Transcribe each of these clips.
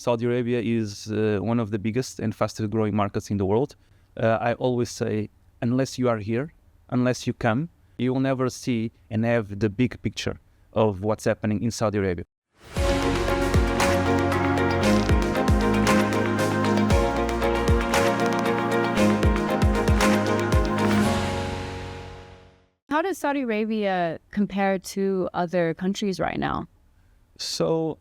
Saudi Arabia is one of the biggest and fastest growing markets in the world. I always say, unless you are here, unless you come, you will never see and have the big picture of what's happening in Saudi Arabia. How does Saudi Arabia compare to other countries right now? So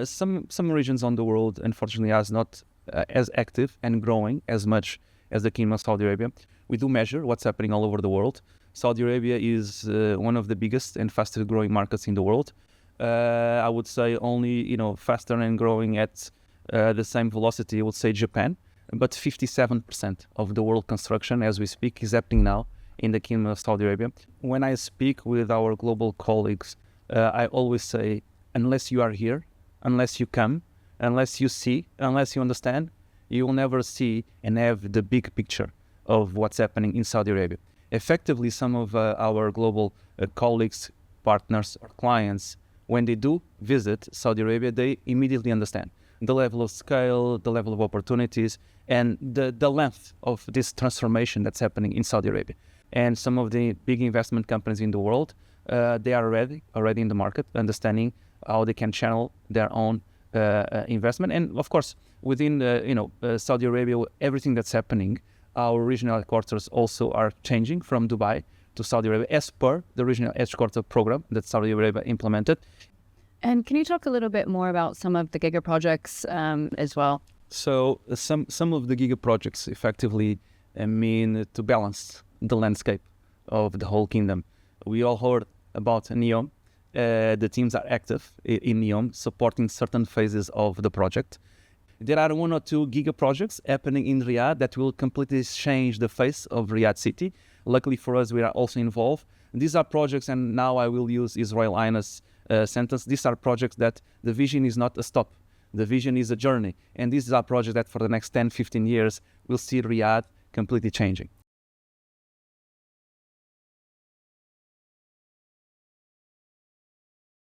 some regions on the world, unfortunately, are not as active and growing as much as the Kingdom of Saudi Arabia. We do measure what's happening all over the world. Saudi Arabia is one of the biggest and fastest growing markets in the world. I would say only faster and growing at the same velocity, I would say Japan. But 57% of the world construction as we speak is happening now in the Kingdom of Saudi Arabia. When I speak with our global colleagues, I always say, unless you are here, unless you come, unless you see, unless you understand, you will never see and have the big picture of what's happening in Saudi Arabia. Effectively, some of our global colleagues, partners, or clients, when they do visit Saudi Arabia, they immediately understand the level of scale, the level of opportunities, and the length of this transformation that's happening in Saudi Arabia. And some of the big investment companies in the world, they are already in the market, understanding how they can channel their own investment. And of course, within Saudi Arabia, everything that's happening, our regional headquarters also are changing from Dubai to Saudi Arabia as per the regional headquarters program that Saudi Arabia implemented. And can you talk a little bit more about some of the giga projects as well? So some of the giga projects effectively mean to balance the landscape of the whole kingdom. We all heard about NEOM. The teams are active in NEOM, supporting certain phases of the project. There are one or two giga projects happening in Riyadh that will completely change the face of Riyadh city. Luckily for us, we are also involved. These are projects, and now I will use His Royal Highness sentence. These are projects that the vision is not a stop. The vision is a journey. And these are projects that for the next 10, 15 years will see Riyadh completely changing.